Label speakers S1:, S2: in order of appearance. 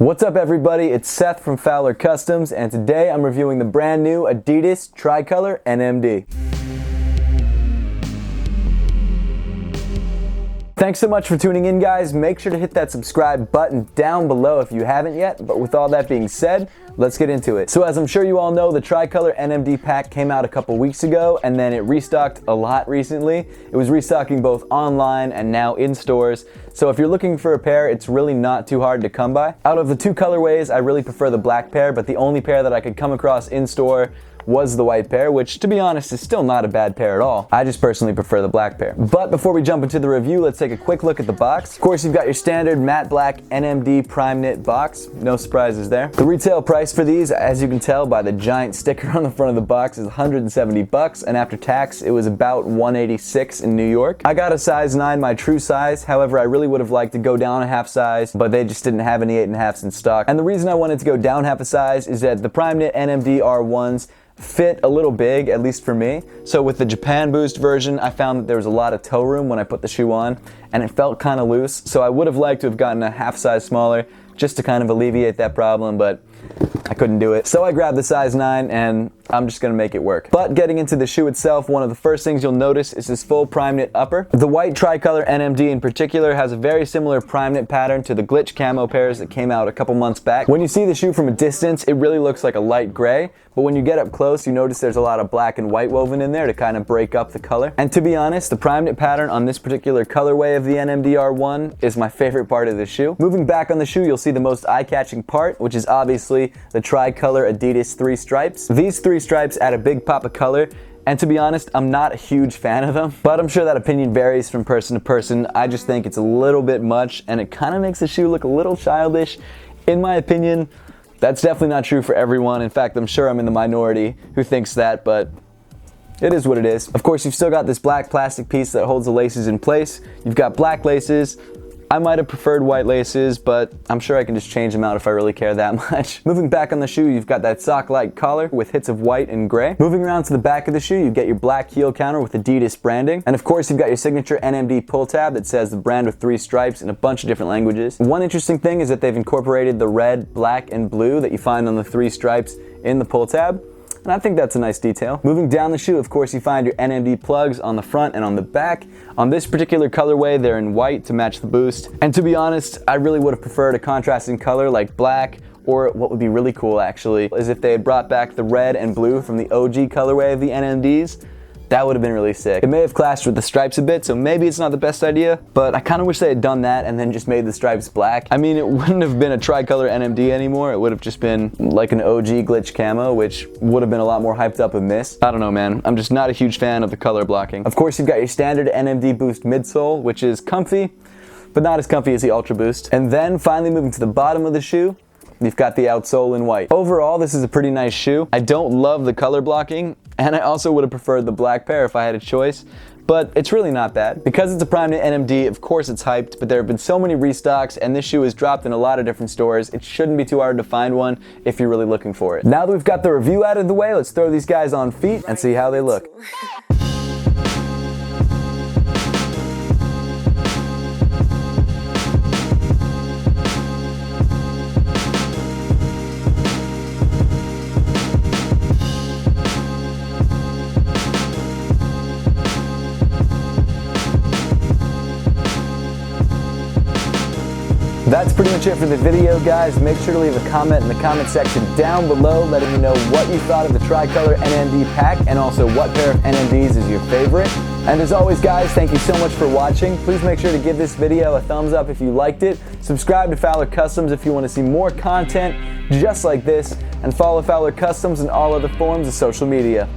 S1: What's up everybody, it's Seth from Fowler Customs, and today I'm reviewing the brand new Adidas Tri Color NMD. Thanks so much for tuning in, guys. Make sure to hit that subscribe button down below if you haven't yet, but with all that being said, let's get into it. So as I'm sure you all know, the Tri Color NMD pack came out a couple weeks ago, and then it restocked a lot recently. It was restocking both online and now in stores. So if you're looking for a pair, it's really not too hard to come by. Out of the two colorways, I really prefer the black pair, but the only pair that I could come across in store was the white pair, which to be honest is still not a bad pair at all. I just personally prefer the black pair. But before we jump into the review, let's take a quick look at the box. Of course, you've got your standard matte black NMD prime knit box. No surprises there. The retail price for these, as you can tell by the giant sticker on the front of the box, is 170 bucks, and after tax, it was about 186 in New York. I got a size 9, my true size. However, I really would have liked to go down a half size, but they just didn't have any 8.5s in stock. And the reason I wanted to go down half a size is that the prime knit NMD R1s fit a little big, at least for me. So with the Japan Boost version, I found that there was a lot of toe room when I put the shoe on, and it felt kind of loose. So I would have liked to have gotten a half size smaller just to kind of alleviate that problem, but I couldn't do it. So I grabbed the size 9 and I'm just gonna make it work. But getting into the shoe itself, one of the first things you'll notice is this full prime knit upper. The white Tri Color NMD in particular has a very similar prime knit pattern to the glitch camo pairs that came out a couple months back. When you see the shoe from a distance, it really looks like a light gray, but when you get up close, you notice there's a lot of black and white woven in there to kind of break up the color. And to be honest, the prime knit pattern on this particular colorway of the NMD R1 is my favorite part of the shoe. Moving back on the shoe, you'll see the most eye-catching part, which is obviously the Tri Color Adidas 3 stripes. These 3 stripes add a big pop of color, and to be honest, I'm not a huge fan of them, but I'm sure that opinion varies from person to person. I just think it's a little bit much, and it kind of makes the shoe look a little childish. In my opinion, that's definitely not true for everyone. In fact, I'm sure I'm in the minority who thinks that, but it is what it is. Of course, you've still got this black plastic piece that holds the laces in place. You've got black laces. I might have preferred white laces, but I'm sure I can just change them out if I really care that much. Moving back on the shoe, you've got that sock-like collar with hits of white and gray. Moving around to the back of the shoe, you get your black heel counter with Adidas branding. And of course, you've got your signature NMD pull tab that says the brand with 3 stripes in a bunch of different languages. One interesting thing is that they've incorporated the red, black, and blue that you find on the 3 stripes in the pull tab. And I think that's a nice detail. Moving down the shoe, of course, you find your NMD plugs on the front and on the back. On this particular colorway, they're in white to match the Boost. And to be honest, I really would have preferred a contrasting color like black, or what would be really cool actually, is if they had brought back the red and blue from the OG colorway of the NMDs. That would have been really sick. It may have clashed with the stripes a bit, so maybe it's not the best idea, but I kind of wish they had done that and then just made the stripes black. I mean, it wouldn't have been a Tri Color NMD anymore. It would have just been like an OG glitch camo, which would have been a lot more hyped up and missed. I don't know, man. I'm just not a huge fan of the color blocking. Of course, you've got your standard NMD Boost midsole, which is comfy, but not as comfy as the Ultra Boost. And then finally moving to the bottom of the shoe, you've got the outsole in white. Overall, this is a pretty nice shoe. I don't love the color blocking, and I also would have preferred the black pair if I had a choice, but it's really not bad. Because it's a prime knit NMD, of course it's hyped, but there have been so many restocks, and this shoe is dropped in a lot of different stores. It shouldn't be too hard to find one if you're really looking for it. Now that we've got the review out of the way, let's throw these guys on feet and see how they look. That's pretty much it for the video, guys. Make sure to leave a comment in the comment section down below letting me know what you thought of the Tri Color NMD pack and also what pair of NMDs is your favorite. And as always, guys, thank you so much for watching. Please make sure to give this video a thumbs up if you liked it. Subscribe to Fowler Customs if you want to see more content just like this, and follow Fowler Customs in all other forms of social media.